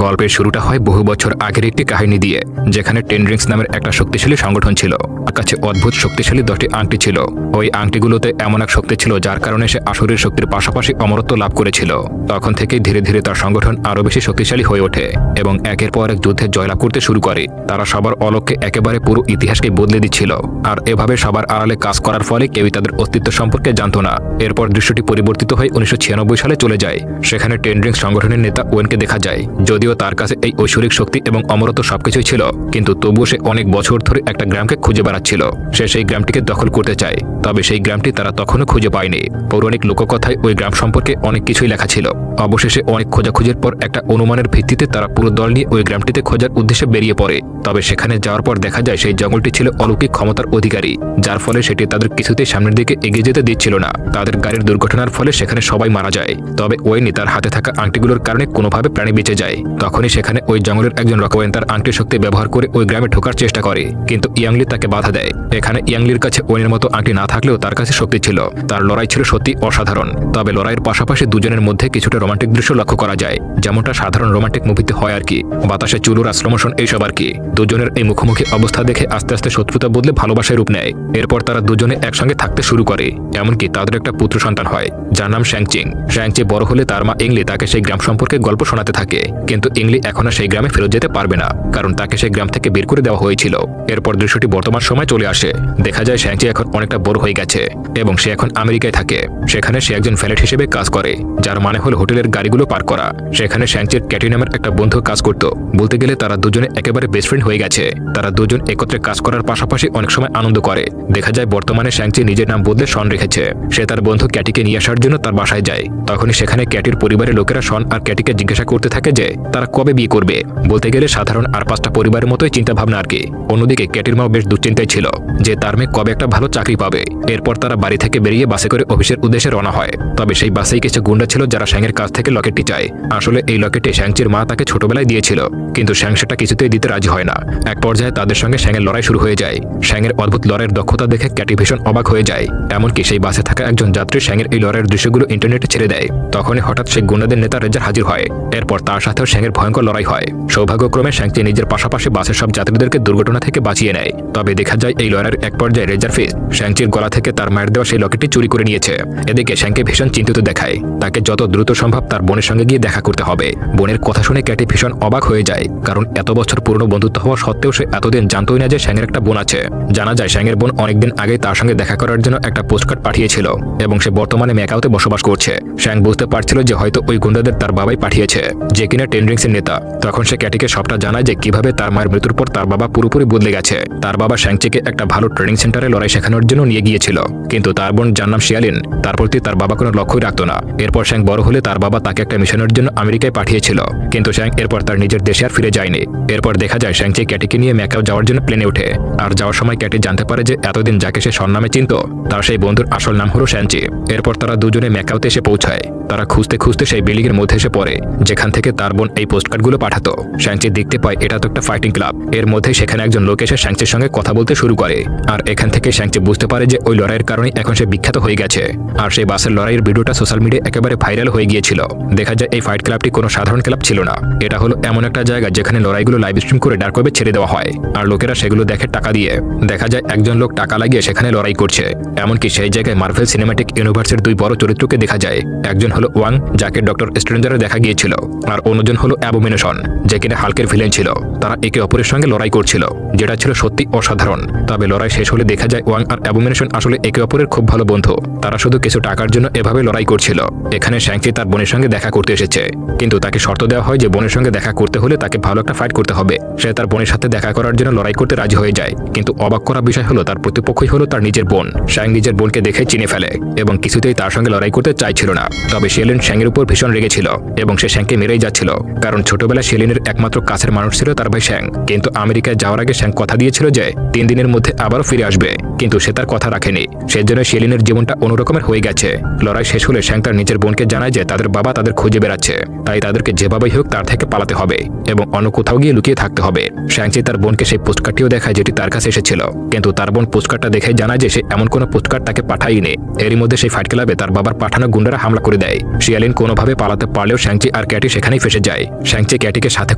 গল্পের শুরুটা হয় বহু বছর আগের একটি কাহিনী দিয়ে, যেখানে টেন রিংস নামের একটা শক্তিশালী সংগঠন ছিল। তার কাছে অদ্ভুত শক্তিশালী 10টি আংটি ছিল। ওই আংটিগুলোতে এমন এক শক্তি ছিল যার কারণে সে আসুরের শক্তির পাশাপাশি অমরত্ব লাভ করেছিল। তখন থেকেই ধীরে ধীরে তার সংগঠন আরও বেশি শক্তিশালী হয়ে ওঠে এবং একের পর এক যুদ্ধে জয়লাভ করতে শুরু করে। তারা সবার অলক্ষ্যে একেবারে পুরো ইতিহাসকে বদলে দিচ্ছিল, আর এভাবে সবার আড়ালে কাজ করার ফলে কেউই তাদের অস্তিত্ব সম্পর্কে জানত না। এরপর দৃশ্যটি পরিবর্তিত হয়ে 1996 সালে চলে যায়। সেখানে টেন রিংস সংগঠনের নেতা ওয়েনকে দেখা যায়। যদিও তার কাছে এই ঐশ্বরিক শক্তি এবং অমরত্ব সবকিছুই ছিল, কিন্তু তবুও সে অনেক বছর ধরে একটা গ্রামকে খুঁজে বেড়াচ্ছিল। সে সেই গ্রামটিকে দখল করতে চায়, তবে সেই গ্রামটি তারা তখনও খুঁজে পায়নি। পৌরাণিক লোককথায় ওই গ্রাম সম্পর্কে অনেক কিছুই লেখা ছিল। অবশেষে অনেক খোঁজাখুঁজির পর একটা অনুমানের ভিত্তিতে তারা পুরো দল নিয়ে ওই গ্রামটিতে খোঁজার উদ্দেশ্যে বেরিয়ে পড়ে। তবে সেখানে যাওয়ার পর দেখা যায় সেই জঙ্গলটি ছিল অলৌকিক ক্ষমতার অধিকারী, যার ফলে সেটি তাদের কিছুতেই সামনের দিকে এগিয়ে যেতে দিচ্ছিল না। তাদের গাড়ির দুর্ঘটনার ফলে সেখানে সবাই মারা যায়, তবে ওয়েনি তার হাতে থাকা আংটিগুলোর কারণে কোনোভাবে প্রাণে বেঁচে যায়। তখনই সেখানে ওই জঙ্গলের একজন রকওয়েন তার আংটির শক্তি ব্যবহার করে ওই গ্রামে ঢোকার চেষ্টা করে, কিন্তু ইয়াংলি তাকে বাধা দেয়। এখানে ইয়াংলির কাছে ওয়েনের মতো আংটি না থাকলেও তার কাছে শক্তি ছিল। তার লড়াই ছিল সত্যি অসাধারণ। তবে লড়াইয়ের পাশাপাশি দুজনের মধ্যে কিছুটা রোমান্টিক দৃশ্য লক্ষ্য করা যায়, যেমনটা সাধারণ রোমান্টিক মুভিতে হয় আর কি। বাতাসে চুলুর স্লো মোশন এইসব আর কি। দুজনের এই মুখোমুখি অবস্থা দেখে আস্তে আস্তে শত্রুতা বদলে ভালোবাসায় রূপ নেয়। এরপর তারা দুজনে একসঙ্গে থাকতে শুরু করে, এমনকি তাদের একটা পুত্র সন্তান হয় যার নাম শ্যাংচিং। শ্যাংচি বড় হলে তার মা ইংলি তাকে সেই গ্রাম সম্পর্কে গল্প শোনাতে থাকে, কিন্তু ইংলি এখন আর সেই গ্রামে ফেরত যেতে পারবে না, কারণ তাকে সেই গ্রাম থেকে বের করে দেওয়া হয়েছিল। এরপর দৃশ্যটি বর্তমান সময় চলে আসে। দেখা যায় শ্যাংচি এখন অনেকটা বড় হয়ে গেছে এবং সে এখন আমেরিকায় থাকে। সেখানে সে একজন ভ্যালেট হিসেবে কাজ করে, যার মানে হল হোটেলের গাড়িগুলো পার করা। সেখানে শ্যাংচির ক্যাটি নামের একটা বন্ধু কাজ করত। বলতে গেলে তারা দুজনে একেবারে বেস্ট ফ্রেন্ড হয়ে গেছে। তারা দুজন একত্রে কাজ করার পাশাপাশি অনেক সময় আনন্দ করে। দেখা যায় বর্তমানে শ্যাংচি নিজের নাম বদলে শন রেখেছে। সে তার বন্ধু ক্যাটিকে নিয়ে আসার জন্য তার বাসায় যায়। তখনই সেখানে ক্যাটির পরিবারের লোকেরা শন আর ক্যাটিকে জিজ্ঞাসা করতে থাকে যে তারা কবে বিয়ে করবে। বলতে গেলে সাধারণ আর 5টা পরিবারের মতোই চিন্তা ভাবনা আর কি। অন্যদিকে ক্যাটির মাও বেশ দুশ্চিন্তায় ছিল যে তার মেয়ে কবে একটা ভালো চাকরি পাবে। এরপর তারা বাড়ি থেকে বেরিয়ে বাসে করে অফিসের উদ্দেশ্যে রওনা হয়। তবে সেই বাসেই কিছু গুন্ডা ছিল যারা শ্যাংয়ের কাছ থেকে লকেটটি চায়। আসলে এই লকেটে শ্যাংচির মা তাকে ছোটবেলায় দিয়েছিল, কিন্তু শ্যাং সেটা কিছুতেই দিতে রাজি হয় না। এক পর্যায়ে তাদের সঙ্গে শ্যাংয়ের লড়াই শুরু হয়ে যায়। শ্যাংয়ের অদ্ভুত লড়াইয়ের দক্ষতা দেখে ক্যাটি ভীষণ অবাক হয়ে যায়। এমনকি সেই বাসে থাকা একজন যাত্রী শ্যাংয়ের এই লড়াইয়ের দৃশ্যগুলো ইন্টারনেটে ছেড়ে দেয়। তখনই হঠাৎ সেই গুন্ডাদের নেতা রেজার হাজির হয়। এরপর তার সাথেও শ্যাংয়ের ভয়ঙ্কর লড়াই হয়। সৌভাগ্যক্রমে শ্যাংচি নিজের পাশাপাশি বাসের সব যাত্রীদেরকে দুর্ঘটনা থেকে বাঁচিয়ে নেয়। তবে দেখা যায় এই লড়াইয়ের এক পর্যায়ে রেজার ফিস শ্যাংচির গলা থেকে তার মায়ের দেওয়া সেই লকেটটি চুরি করে নিয়েছে। এদিকে শ্যাংকে ভীষণ চিন্তিত দেখায়। তাকে যত দ্রুত সম্ভব তার বোনের সঙ্গে গিয়ে দেখা করতে হবে। বোনের কথা শুনে ক্যাটি ভীষণ অবাক হয়ে যায়, কারণ এত বছর পুরনো বন্ধুত্ব হওয়া সত্ত্বেও সে এতদিন জানতোই না যে শ্যাংয়ের একটা বোন আছে। জানা যায় শ্যাংয়ের বোন অনেকদিন আগেই তার সঙ্গে দেখা করার জন্য একটা পোস্টকার্ড পাঠিয়েছিল এবং সে বর্তমানে ম্যাকাওতে বসবাস করছে। শ্যাং বুঝতে পারছিল যে হয়তো ওই গুন্ডাদের তার বাবাই পাঠিয়েছে, যে কিনা টেন রিংসের নেতা। তখন সে ক্যাটিকে সবটা জানায় যে কিভাবে তার মায়ের মৃত্যুর পর তার বাবা পুরোপুরি বদলে গেছে। তার বাবা শ্যাংচিকে একটা ভালো ট্রেনিং সেন্টারে লড়াই শেখানোর জন্য নিয়ে গিয়েছিল, কিন্তু তার বোন যার নাম শিয়ালিন তার প্রতি তার বাবা কোনো লক্ষ্যই রাখত না। এরপর শ্যাং বড় হলে তার বাবা তাকে একটা মিশনের জন্য আমেরিকায় পাঠিয়েছিল, কিন্তু শ্যাং এরপর তার নিজের দেশে আর ফিরে যায়নি। এরপর দেখা যায় শ্যাংচি ক্যাটিকে নিয়ে ম্যাকাও যাওয়ার জন্য প্লেনে ওঠে। আর যাওয়ার সময় ক্যাটি জানতে পারে যে এতদিন যাকে সে শন নামে চিনত তার সেই বন্ধুর আসল নাম হলো শ্যাংচি। এরপর তারা দুজনে ম্যাকাওতে এসে পৌঁছায়। তারা খুঁজতে খুঁজতে সেই বিল্ডিং এর মধ্যে এসে পড়ে যেখান থেকে তার বোন এই পোস্টকার্ডগুলো পাঠাতো। শ্যাংচি দেখতে পায় এটা তো একটা ফাইটিং ক্লাব। এর মধ্যে সেখানে একজন লোক এসে শ্যাংচির সঙ্গে কথা বলতে শুরু করে। আর এখান থেকে শ্যাংচি বুঝতে পারে যে ওই লড়াইয়ের কারণে এখন সে বিখ্যাত হয়ে গেছে। আর সেই বাসের লড়াইয়ের ভিডিওটা সোশ্যাল মিডিয়ায় একেবারে ভাইরাল হয়ে গিয়েছিল। দেখা যায় এই ফাইট ক্লাবটি কোনো সাধারণ ক্লাব ছিল না। এটা হলো এমন একটা জায়গা যেখানে লড়াইগুলো লাইভ স্ট্রিম করে ডার্ক ওয়েবে ছেড়ে দেওয়া হয়, আর লোকেরা সেগুলো দেখে টাকা দিয়ে। দেখা যায় একজন লোক টাকা লাগিয়ে সেখানে লড়াই করছে। এমনকি সেই জায়গায় মার্ভেল সিনেম্যাটিক ইউনিভার্সের 2 বড় চরিত্রকে দেখা যায়। একজন হলো ওয়াং, যাকে ডক্টর স্ট্রেঞ্জারে দেখা গিয়েছিল, আর অন্যজন হলো অ্যাবোমিনেশন, যে কিনা হাল্কের ভিলেন ছিল। তারা একে অপরের সঙ্গে লড়াই করছিল, যেটা ছিল সত্যি অসাধারণ। তবে লড়াই শেষ হলে দেখা যায় ওয়াং আর অ্যাবোমিনেশন আসলে একে অপরের খুব ভালো বন্ধু। তারা শুধু কিছু টাকার জন্য এভাবে লড়াই করছিল। এখানে শ্যাংচি তার বোনের সঙ্গে দেখা করতে এসেছে, কিন্তু তাকে শর্ত দেওয়া হয় যে বোনের সঙ্গে দেখা করতে হলে তাকে ভালো একটা ফাইট করতে হবে। সে তার বোনের সাথে দেখা করার জন্য লড়াই করতে রাজি হয়ে যায়, কিন্তু অবাক করা বিষয় হলো তার প্রতিপক্ষই হলো তার নিজের বোন। শ্যাং নিজের বোনকে দেখে চিনে ফেলে এবং কিছুতেই তার সঙ্গে লড়াই করতে চাইছিল না। তবে শিয়ালিন শ্যাংয়ের উপর ভীষণ রেগেছিল এবং সে শ্যাংকে মেরেই যাচ্ছিল, কারণ ছোটবেলায় শিয়ালিনের একমাত্র কাছের মানুষ ছিল তার ভাই শ্যাং। কিন্তু আমেরিকায় যাওয়ার আগে শ্যাং কথা দিয়েছিল যে 3 দিনের মধ্যে আবারও ফিরে আসবে, কিন্তু সে তার কথা রাখেনি। সেজন্য শিয়ালিনের জীবনটা অন্যরকমের হয়ে গেছে। লড়াই শেষ হলে শ্যাং তার নিজের বোনকে জানায় যে তাদের বাবা তাদের খুঁজে বেড়াচ্ছে, তাই তাদেরকে যেভাবেই হোক তার থেকে পালাতে হবে এবং অন্য কোথাও গিয়ে লুকিয়ে থাকতে হবে। শ্যাংচি তার বোনকে সেই পোস্টকার্ডটিও দেখায় যেটি তার কাছে এসেছিল, কিন্তু তার বোন পোস্টকার্ডটা দেখে জানায় যে সে এমন কোনো পোস্টকার্ড তাকে পাঠায়নি। এরই মধ্যে সেই ফাইট ক্লাবে তার বাবার পাঠানো গুন্ডারা হামলা করে দেয়। শিয়ালিন কোনোভাবে পালাতে পারলেও শ্যাংচি আর ক্যাটি সেখানেই ফেসে যায়। যায়। শ্যাংচি ক্যাটিকে সাথে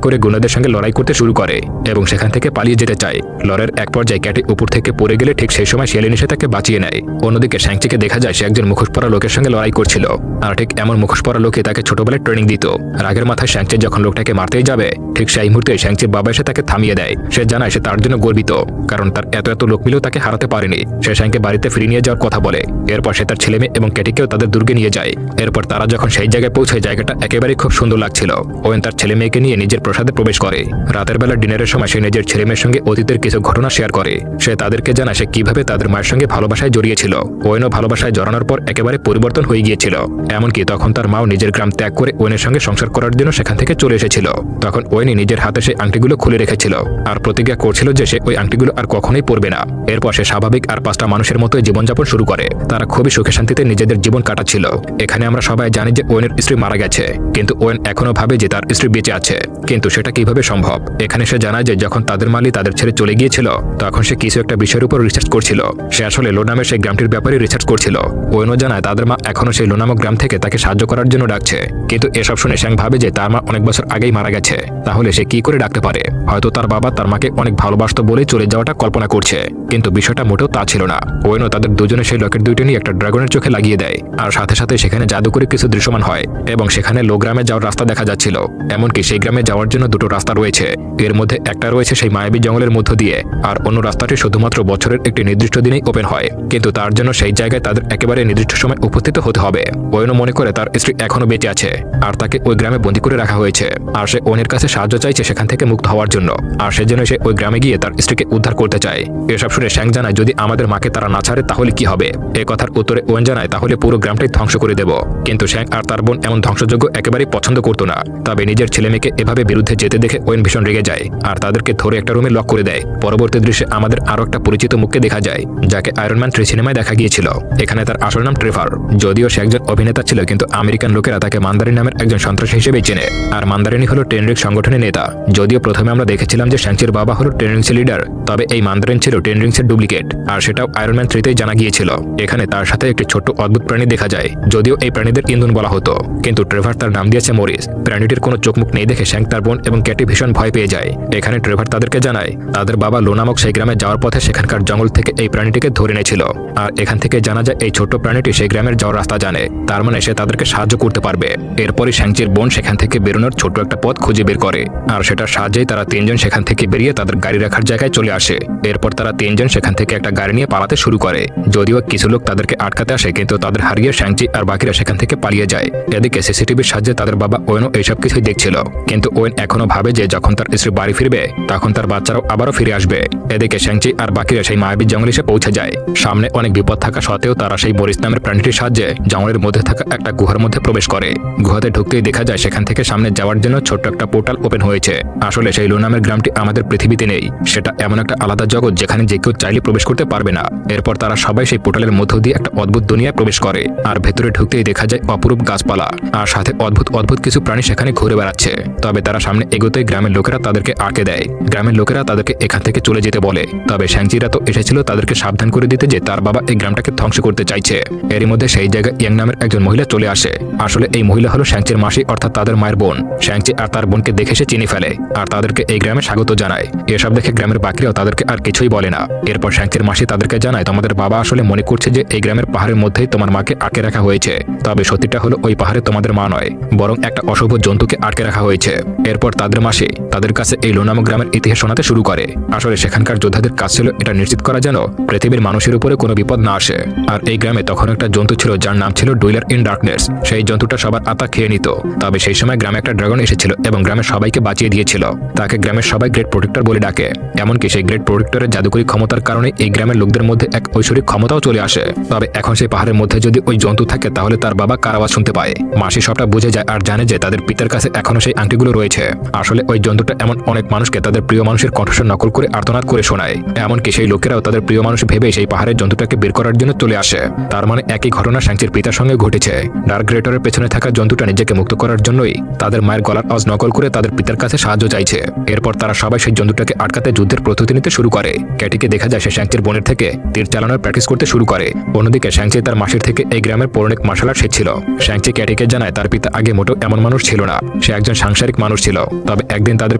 করে গুন্ডাদের সঙ্গে লড়াই করতে শুরু করে এবং সেখান থেকে পালিয়ে যেতে চায়। লড়াইয়ের এক পর্যায়ে ক্যাটি উপর থেকে পড়ে গেলে ঠিক সেই সময় শিয়ালিনী এসে তাকে বাঁচিয়ে নেয়। অন্যদিকে শ্যাংচিকে দেখা যায় সে একজন মুখোশ পরা লোকের সঙ্গে লড়াই করছিল, আর ঠিক এমন মুখোশ পরা লোকে তাকে ছোটবেলায় ট্রেনিং দিত। রাগের মাথায় শ্যাংচি যখন লোকটাকে মারতেই যাবে, ঠিক সেই মুহূর্তে শ্যাংচির বাবা এসে তাকে থামিয়ে দেয়। সে জানায় সে তার জন্য গর্বিত, কারণ তার এত লোক মিলেও তাকে হারাতে পারেনি। সে শ্যাংকে বাড়িতে ফিরিয়ে নিয়ে যাওয়ার কথা বলে। এরপর সে তার ছেলে মেয়ে এবং ক্যাটিকেও তাদের দুর্গে নিয়ে যায়। এরপর তারা যখন সেই জায়গায় পৌঁছায়, জায়গাটা একেবারে খুব সুন্দর লাগছিল। ওয়েন তার ছেলে মেয়েকে নিয়ে নিজের প্রাসাদে প্রবেশ করে। রাতের বেলা ডিনারের সময় সে নিজের ছেলে মেয়ের সঙ্গে অতীতের কিছু ঘটনা শেয়ার করে। সে তাদেরকে জানায় সে কিভাবে তাদের মায়ের সঙ্গে ভালোবাসায় জড়িয়েছিল। ওয়েনও ভালোবাসায় জড়ানোর পর একেবারে পরিবর্তন হয়ে গিয়েছিল। এমনকি তখন তার মাও নিজের গ্রাম ত্যাগ করে ওয়েনের সঙ্গে সংসার করার জন্য সেখান থেকে চলে এসেছিল। তখন ওয়েনি নিজের হাতে সেই আংটিগুলো খুলে রেখেছিল আর প্রতিজ্ঞা করছিল যে সে ওই আংটিগুলো আর কখনোই পরবে না। এরপর সে স্বাভাবিক আর 5টা মানুষের মতোই জীবনযাপন শুরু করে। তারা খুবই সুখে শান্তিতে নিজেদের জীবন কাটাচ্ছিল। এখানে আমরা সবাই জানি যে ওয়েনের স্ত্রী মারা গেছে, কিন্তু ওয়েন এখনো ভাবে যে তার স্ত্রী বেঁচে আছে। কিন্তু সেটা কিভাবে সম্ভব? এখানে সে জানায় যে যখন তাদের মালিক তাদের ছেড়ে চলে গিয়েছিল, তখন সে কিছু একটা বিষয়ের উপর রিসার্চ করছিল। সে আসলে লো নামের সেই গ্রামটির ব্যাপারে রিসার্চ করছিল। ওয়েনও জানায় তাদের মা এখনো সেই লো নামক গ্রাম থেকে তাকে সাহায্য করার জন্য ডাকছে। কিন্তু এসব শুনে শ্যাং ভাবে যে তার মা অনেক বছর আগেই মারা গেছে। তাহলে সে কি করে ডাকতে পারে? হয়তো তার বাবা তার মাকে অনেক ভালোবাসতো বলেই চলে যাওয়াটা কল্পনা করছে, কিন্তু বিষয়টা মোটেও তা ছিল না। ওয়েনও তাদের দুজনে সেই লকেট দুইটা নিয়ে একটা ড্রাগনের চোখে লাগিয়ে দেয়, আর সাথে সাথে সেখানে জাদুকরি কিছু দৃশ্যমান হয় এবং সেখানে লো গ্রামে যাওয়ার রাস্তা দেখা যাচ্ছিল। এমনকি সেই গ্রামে যাওয়ার জন্য দুটো রাস্তা রয়েছে। এর মধ্যে একটা রয়েছে সেই মায়াবী জঙ্গলের মধ্য দিয়ে, আর অন্য রাস্তাটি শুধুমাত্র বছরের একটি নির্দিষ্ট দিনেই ওপেন হয়। কিন্তু তার জন্য সেই জায়গায় তাদের একেবারে নির্দিষ্ট সময় উপস্থিত হতে হবে। ওয়েনও মনে করে তার স্ত্রী এখনো বেঁচে আছে আর তাকে ওই গ্রামে বন্দী করে রাখা হয়েছে, আর সে ওয়েনের কাছে সাহায্য চাইছে সেখান থেকে মুক্ত হওয়ার জন্য। আর সেজন্য সে ওই গ্রামে গিয়ে তার স্ত্রীকে উদ্ধার করতে চায়। এসব শুনে শ্যাং জানায় যদি আমাদের মাকে তারা না ছাড়ে তাহলে কি হবে? এ কথার উত্তরে ওয়েন জানায় তাহলে পুরো গ্রামটাই ধ্বংস করে দেব। কিন্তু শ্যাং আর তার বোন এমন ধ্বংসযোগ্য একেবারেই পছন্দ করতো না। তবে নিজের ছেলে মেয়েকে এভাবে বিরুদ্ধে যেতে দেখে ওয়েন ভীষণ রেগে যায় আর তাদেরকে ধরে একটা রুমে লক করে দেয়। পরবর্তী দৃশ্যে আমাদের আরো একটা পরিচিত মুখকে দেখা যায়, যাকে আয়রন ম্যান 3 সিনেমায় দেখা গিয়েছিল। এখানে তার আসল নাম ট্রেভার। যদিও সে একজন অভিনেতা ছিল, কিন্তু আমেরিকান লোকেরা তাকে মান্দারিন নামের একজন সন্ত্রাসী হিসেবে চেনে। আর মান্দারিনি হলো টেনরিংস সংগঠনের নেতা। যদিও প্রথমে আমরা দেখেছিলাম যে শ্যাংচির বাবা হলো টেনরিংসের লিডার, তবে এই মান্দারিন ছিল টেনরিংসের ডুপ্লিকেট, আর সেটাও আয়রন ম্যান 3তেই জানা গিয়েছিল। এখানে তার সাথে একটি ছোট্ট অদ্ভুত প্রাণী দেখা যায়, যদিও এই প্রাণীদের ইন্ধন বলা হতো, কিন্তু ট্রেভার তার নাম দিয়েছে মরিস। প্রাণীটির কোনো চোখ মুখ নেই দেখে শ্যাং, তার বোন এবং ক্যাটি ভীষণ ভয় পেয়ে যায়। এখানে ট্রেভার তাদেরকে জানায় তাদের বাবা লো নামক সেই গ্রামে যাওয়ার পথে সেখানকার জঙ্গল থেকে এই প্রাণীটিকে ধরে এনেছিল। আর এখান থেকে জানা যায় এই ছোট্ট প্রাণীটি সেই গ্রামের যাওয়ার রাস্তা জানে, তার মানে সে তাদেরকে সাহায্য করতে পারবে। এরপরই শ্যাংচির বোন সেখান থেকে বেরোনোর ছোট্ট একটা পথ খুঁজে বের করে, আর সেটার সাহায্যেই তারা 3 জন সেখান থেকে বেরিয়ে তাদের গাড়ি রাখার জায়গায় চলে আসে। এরপর তারা 3 জন সেখান থেকে একটা গাড়ি নিয়ে পালাতে শুরু করে। যদিও কিছু লোক তাদেরকে আটকাতে আসে, কিন্তু তাদের হারিয়ে শ্যাংচি আর বাকিরা সেখান থেকে পালিয়ে যায়। এদিকে সিসিটিভির সাহায্যে তাদের বাবা ওয়েনও এইসব কিছুই দেখছিল, কিন্তু ওয়েন এখনো ভাবে যে যখন তার স্ত্রী বাড়ি ফিরবে তখন তার বাচ্চারাও আবারও ফিরে আসবে। এদিকে শ্যাংচি আর বাকিরা সেই মায়াবী জঙ্গলে এসে পৌঁছে যায়। সামনে অনেক বিপদ থাকা সত্ত্বেও তারা সেই মরিস নামের প্রাণীটির সাহায্যে জঙ্গলের মধ্যে থাকা একটা গুহার মধ্যে প্রবেশ করে। গুহাতে ঢুকতেই দেখা যায় সেখান থেকে সামনে যাওয়ার জন্য ছোট্ট একটা পোর্টাল ওপেন হয়েছে। আসলে সেই লো নামের গ্রামটি আমাদের পৃথিবীতে নেই, সেটা এমন একটা আলাদা জগৎ যেখানে যে কেউ চাইলে প্রবেশ করতে পারবে না। এরপর তারা সবাই সেই পোর্টালের মধ্য দিয়ে একটা অদ্ভুত দুনিয়ায় প্রবেশ করে, আর ভেতরে ঢুকতেই দেখা যায় অপরূপ গাছপালা আর সাথে অদ্ভুত অদ্ভুত কিছু প্রাণী সেখানে ঘুরে বেড়াচ্ছে। তবে তারা সামনে এগোতেই গ্রামের লোকেরা তাদেরকে আটকে দেয়। গ্রামের লোকেরা তাদেরকে এখান থেকে চলে যেতে বলে, তবে শ্যাংচিরা তো এসেছিল তাদেরকে সাবধান করে দিতে যে তার বাবা এই গ্রামটাকে ধ্বংস করতে চাইছে। এরই মধ্যে সেই জায়গায় ইয়াং নামের একজন মহিলা চলে আসে। আসলে এই মহিলা হলো শ্যাংচির মাসি, অর্থাৎ তাদের মায়ের বোন। শ্যাংচি আর তার বোনকে দেখে সে চিনি ফেলে আর তাদেরকে এই গ্রামে স্বাগত জানায়। এসব দেখে গ্রামের বাকিরাও তাদেরকে আর কিছুই বলে না। এরপর শ্যাংচির মাসি তাদেরকে জানায় তোমাদের বাবা আসলে মনে করছে যে এই গ্রামের পাহাড়ের মধ্যেই তোমার মাকে আটকে রাখা হয়েছে, তবে সত্যিটা হলো ওই পাহাড়ে তোমাদের মা নয়, বরং একটা অশুভ জন্তুকে আটকে রাখা হয়েছে। এরপর তাদের মাসি তাদের কাছে এই লো নামক গ্রামের ইতিহাস শোনাতে শুরু করে। আসলে সেখানকার যোদ্ধাদের কাজ ছিল এটা নিশ্চিত করা যেন পৃথিবীর মানুষের উপরে কোনো বিপদ না আসে। আর এই গ্রামে তখন একটা জন্তু ছিল যার নাম ছিল ডুইলার ইন ডার্কনেস। সেই জন্তুটা সবার আত্মা খেয়ে নিত। তবে সেই সময় গ্রামে একটা ড্রাগন এসেছিল এবং গ্রামের সবাইকে বাঁচিয়ে দিয়েছিল। তাকে গ্রামের সবাই গ্রেট প্রোটেক্টর বলে ডাকে। এমনকি সেই গ্রেট প্রোটেক্টরের জাদুকরী ক্ষমতার কারণে এই গ্রামের লোকদের মধ্যে এক ঐশ্বরিক ক্ষমতাও চলে আসে। তবে এখন সেই পাহাড়ের মধ্যে যদি ওই জন্তু থাকে তাহলে তার বাবা কার আওয়াজ শুনতে পায়। মাসি সবটা বুঝে যায় আর জানে যে তাদের পিতার কাছে এখনো সেই আংটিগুলো রয়েছে। আসলে ওই জন্তুটা এমন অনেক মানুষকে তাদের প্রিয় মানুষের কণ্ঠস্বর নকল করে আর্তনাদ করে শোনায়। এমনকি সেই লোকেরাও তাদের প্রিয় মানুষ ভেবে সেই পাহাড়ের জন্তুটাকে বের করার জন্য চলে আসে। তার মানে একই ঘটনা শ্যাংচির পিতার সঙ্গে ঘটেছে। ডার্ক গ্রেটরের পেছনে থাকা জন্তুটা নিজেকে মুক্ত করার জন্যই তাদের মায়ের গলার আওয়াজ নকল করে তাদের পিতার কাছে সাহায্য চাইছে। এরপর তারা সবাই সেই জন্তুটাকে আটকাতে যুদ্ধের প্রস্তুতি নিতে শুরু করে। ক্যাটিকে দেখা যায় সে শ্যাংচির বোনের থেকে তীর চালানোর প্র্যাকটিস করতে শুরু করে। অন্যদিকে শ্যাংচি তার মাসির থেকে এই গ্রামের পৌরাণিক মার্শাল আর্ট শিখছিল। শ্যাংচি ক্যাটিকে জানায় তার পিতা আগে মোটেও এমন মানুষ ছিল না। সে একজন সাংসারিক মানুষ ছিল। তবে একদিন তাদের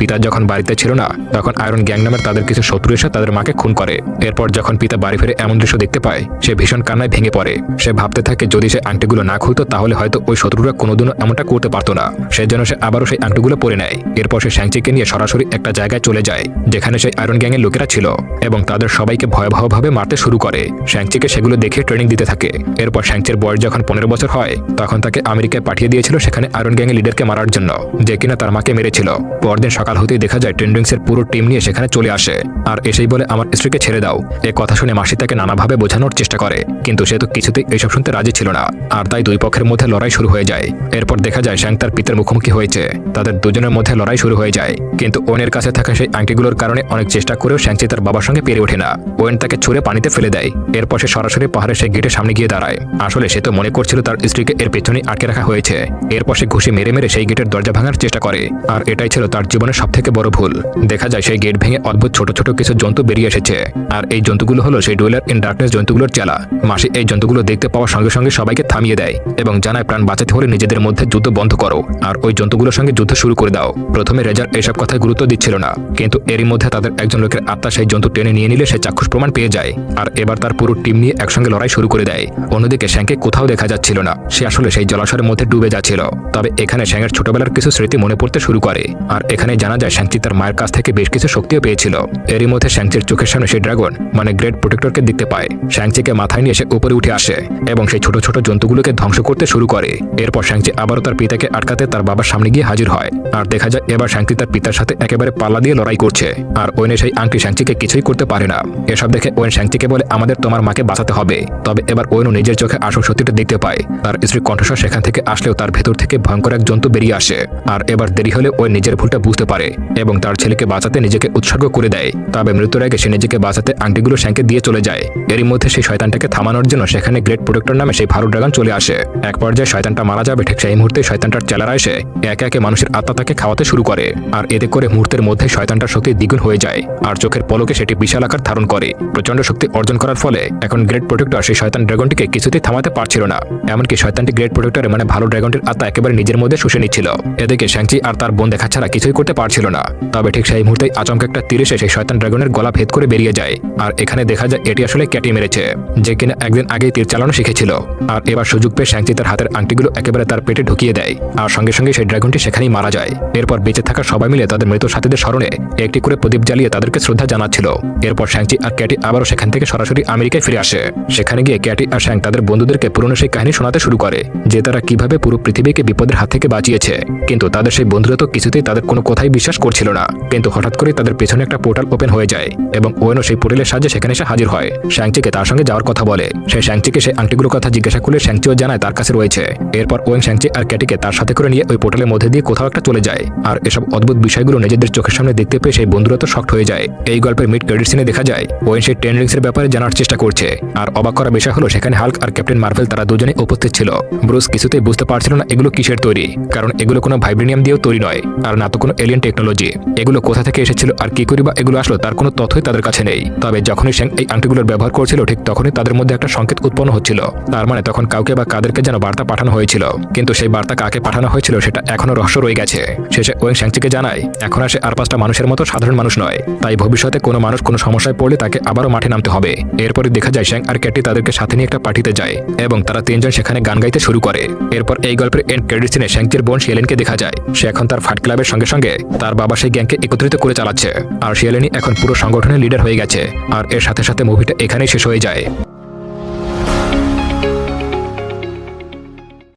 পিতা যখন বাড়িতে ছিল না, তখন আয়রন গ্যাং নামের তাদের কিছু শত্রু এসে তাদের মাকে খুন করে। এরপর যখন পিতা বাড়ি ফিরে এমন দৃশ্য দেখতে পায়, সে ভীষণ কান্নায় ভেঙে পড়ে। সে ভাবতে থাকে যদি সে আংটিগুলো না খুলতো তাহলে হয়তো ওই শত্রুরা কোনোদিনও এমনটা করতে পারতো না। সেজন্য সে আবারও সেই আংটিগুলো পরে নেয়। এরপর সে শ্যাংচিকে নিয়ে সরাসরি একটা জায়গায় চলে যায় যেখানে সেই আয়রন গ্যাংয়ের লোকেরা ছিল এবং তাদের সবাইকে ভয়াবহভাবে মারতে শুরু করে। শ্যাংচিকে সেগুলো দেখে ট্রেনিং দিতে থাকে। এরপর শ্যাংচির বয়স যখন 15 বছর হয়, তখন তাকে আমেরিকায় পাঠিয়ে দিয়েছিল সেখানে আয়রন গ্যাংয়ের লিডারকে মারার জন্য, যে কিনা তার মাকে মেরেছিল। পরদিন সকাল হতেই দেখা যায় টেন্ড্রিংসের পুরো টিম নিয়ে সেখানে চলে আসে আর এসেই বলে আমার স্ত্রীকে ছেড়ে দাও। এ কথা শুনে মাসি তাকে নানাভাবে বোঝানোর চেষ্টা করে, কিন্তু সে তো কিছুতেই এইসব শুনতে রাজি ছিল না। আর তাই দুই পক্ষের মধ্যে লড়াই শুরু হয়ে যায়। এরপর দেখা যায় শ্যাং তার পিতার মুখোমুখি হয়েছে। তাদের দুজনের মধ্যে লড়াই শুরু হয়ে যায়, কিন্তু ওয়েনের কাছে থাকা সেই আংটিগুলোর কারণে অনেক চেষ্টা করেও শ্যাংচি তার বাবার সঙ্গে পেরে ওঠে না। ওয়েন তাকে ছুঁড়ে পানিতে ফেলে দেয়। এরপর সে সরাসরি পাহাড়ের সেই গেটের সামনে গিয়ে দাঁড়ায়। আসলে সে তো মনে করছিল তার স্ত্রীকে এর পেছনে আটকে রাখা হয়েছে। এরপর সে ঘুষি মেরে মেরে সেই গেটের দরজা ভাঙার চেষ্টা করে, আর এটাই ছিল তার জীবনের সবথেকে বড় ভুল। দেখা যায় সেই গেট ভেঙে অদ্ভুত ছোট ছোট কিছু জন্তু বেরিয়ে এসেছে, আর এই জন্তুগুলো হলো সেই ডুয়েলার ইন ডার্কনেস জন্তুগুলোর চেলা। মাসি এই জন্তুগুলো দেখতে পাওয়ার সঙ্গে সঙ্গে সবাইকে থামিয়ে দেয় এবং জানায় প্রাণ বাঁচাতে হলে নিজেদের মধ্যে যুদ্ধ বন্ধ করো আর ওই জন্তুগুলোর সঙ্গে যুদ্ধ শুরু করে দাও। প্রথমে রেজার এসব কথায় গুরুত্ব দিচ্ছিল না, কিন্তু এরই মধ্যে তাদের একজন লোকের আত্মা সেই জন্তু টেনে নিয়ে নিলে সে চাক্ষুষ প্রমাণ পেয়ে যায় আর এবার তার পুরো টিম নিয়ে একসঙ্গে লড়াই শুরু করে দেয়। অন্যদিকে শ্যাংকে কোথাও দেখা যাচ্ছিল না, সে আসলে সেই জলাশয়ের মধ্যে ডুবে যাচ্ছিল। তবে এখানে শ্যাংয়ের ছোটবেলার কিছু স্মৃতি মনে পড়তে শুরু করে, আর এখানে জানা যায় শ্যাংচি তার মায়ের কাছ থেকে বেশ কিছু শক্তিও পেয়েছিল। এরই মধ্যে শ্যাংচির চোখের সামনে সেই ড্রাগন মানে গ্রেট প্রোটেক্টরকে দেখতে পায়। শ্যাংচিকে মাথায় নিয়ে সে উপরে উঠে আসে এবং সেই ছোট ছোট জন্তুগুলোকে ধ্বংস করতে শুরু করে। এরপর শ্যাংচি আবারও তার পিতাকে আটকাতে তার বাবার সামনে গিয়ে হাজির হয়, আর দেখা যায় এবার শ্যাংচি তার পিতার সাথে একেবারে পাল্লা দিয়ে লড়াই করছে, আর ওয়েনের সেই আংটি শ্যাংচিকে কিছুই করতে পারে না। এসব দেখে ওয়েন শ্যাংচিকে বলে আমাদের তোমার মাকে বাঁচাতে হবে। তবে এবার ওয়েনও নিজের চোখে আসল সত্যিটা দেখতে পায়। তার স্ত্রী কণ্ঠস্বর সেখান থেকে আসলেও তার ভেতর থেকে ভয়ঙ্কর এক জন্তু বেরিয়ে আসে, আর এবার দেরি হলে ওয়েন নিজের ভুলটা বুঝতে পারে এবং তার ছেলেকে বাঁচাতে নিজেকে উৎসর্গ করে দেয়। তবে মৃত্যুর আগে সে নিজেকে বাঁচাতে আংটিগুলো শ্যাংকে দিয়ে চলে যায়। এরই মধ্যে সেই শয়তানটাকে থামানোর জন্য সেখানে গ্রেট প্রোটেক্টর নামে সেই ভালু ড্রাগন চলে আসে। এক পর্যায়ে শয়তানটা মারা যাবে, ঠিক সেই মুহূর্তে শয়তানটার চেলারা এসে একে একে মানুষের আত্মা তাকে খাওয়াতে শুরু করে, আর এতে করে মুহূর্তের মধ্যে শয়তানটার শক্তি দ্বিগুণ হয়ে যায় আর চোখের পলকে সেটি বিশাল আকার ধারণ করে। প্রচন্ড শক্তি অর্জন করার ফলে এখন গ্রেট প্রোটেক্টর সেই শয়তান ড্রাগনটিকে কিছুতেই থামাতে পারছিল না। এমনকি শয়তানটি গ্রেট প্রোটেক্টরের মানে ভালো ড্রাগনটির আত্মা একেবারে নিজের মধ্যে শুষে নিচ্ছিল। এদিকে শ্যাংচি আর তার বোন দেখা ছাড়া কিছুই করতে পারছিল না। তবে ঠিক সেই মুহূর্তে আচমকা একটা তীর এসে সেই শয়তান ড্রাগনের গলা ভেদ করে বেরিয়ে যায়, আর এখানে দেখা যায় এটি আসলে ক্যাটি মেরেছে, যে কিনা একদিন আগেই তীর চালানো শিখেছিল। আর এবার সুযোগ পেয়ে শ্যাংচি তার হাতের আংটিগুলো একেবারে তার পেটে ঢুকিয়ে দেয়, আর সঙ্গে সঙ্গে সেই ড্রাগনটি সেখানেই মারা যায়। এরপর বেঁচে থাকা সবাই মিলে তাদের মৃত সাথীদের স্মরণে একটি করে প্রদীপ জ্বালিয়ে তাদেরকে শ্রদ্ধা জানাচ্ছিল। এরপর শ্যাংচি আর ক্যাটি আবারও সেখান থেকে সরাসরি আমেরিকায় ফিরে আসে। সেখানে গিয়ে ক্যাটি আর শ্যাং তাদের বন্ধুদেরকে পুরনো সেই কাহিনী শোনাতে শুরু করে যে তারা কিভাবে পুরো পৃথিবীকে বিপদের হাত থেকে বাঁচিয়েছে। কিন্তু তাদের সেই বন্ধুরা তো কিছুতেই তাদের কোনো কথাই বিশ্বাস করছিল না। কিন্তু হঠাৎ করে তাদের পেছনে একটা পোর্টাল ওপেন হয়ে যায় এবং ওয়েনও সেই পোর্টালের সাহায্যে সেখানে এসে হাজির হয়। শ্যাংচিকে তার সঙ্গে যাওয়ার কথা বলে। সেই শ্যাংচিকে সেই আংটিগুলোর কথা জিজ্ঞাসা করলে শ্যাংচিও জানায় তার কাছে রয়েছে। এরপর ওয়েন শ্যাংচি আর ক্যাটিকে তার সাথে করে নিয়ে ওই পোর্টালের মধ্যে দিয়ে কোথাও একটা চলে যায়, আর এসব অদ্ভুত বিষয়গুলো নিজেদের চোখের সামনে দেখতে পেয়ে সেই বন্ধুরা তো শক্ট হয়ে যায়। এই গল্পের মিড ক্রেডিট সিনে দেখা যায় ওয়েন সেই টেন রিংসের ব্যাপারে জানার চেষ্টা করছে, আর অবাক করা বিষয় হলো সেখানে হাল্ক আর ক্যাপ্টেন মার্ভেল তারা দুজনেই উপস্থিত ছিল। ব্রুস কিছুতেই বুঝতে পারছিল না এগুলো কিসের তৈরি, কারণ এগুলো কোনো ভাইব্রেনিয়াম দিয়েও তৈরি নয় আর না তো কোনো এলিয়েন টেকনোলজি। এগুলো কোথা থেকে এসেছিল আর কি করে বা এগুলো আসলো তার কোনো তথ্যই তাদের কাছে নেই। তবে যখনই শ্যাং এই আংটিগুলোর ব্যবহার করছিল ঠিক তখনই তাদের মধ্যে একটা সংকেত উৎপন্ন হচ্ছিল, তার মানে তখন কাউকে বা কাদেরকে যেন বার্তা পাঠানো হয়েছিল। কিন্তু সেই বার্তা কাকে পাঠানো হয়েছিল সেটা এখনো রহস্য রয়ে গেছে। শেষে ওয়েং শ্যাংচিকে জানায় এখন আর সে আর 5টা মানুষের মতো সাধারণ মানুষ নয়, তাই ভবিষ্যতে কোনো মানুষ কোনো সমস্যায় পড়লে তাকে আবারও মাঠে নামতে হবে। এরপরে দেখা যায় শ্যাং আর ক্যাটি তাদেরকে সাথে নিয়ে একটা পার্টিতে যায় এবং তারা তিনজন সেখানে গান গাইতে শুরু করে। এরপর এই গল্পের এন্ড ক্রেডিট সিনে শ্যাংচির বোন শিয়েলেনকে দেখা যায়। সে এখন তার ফাইট ক্লাবের সঙ্গে সঙ্গে তার বাবা সেই গ্যাংকে একত্রিত করে চালাচ্ছে, আর শিয়েলেনি এখন পুরো সংগঠনের লিডার হয়ে গেছে। আর এর সাথে সাথে মুভিটা এখানেই শেষ হয়ে যায়।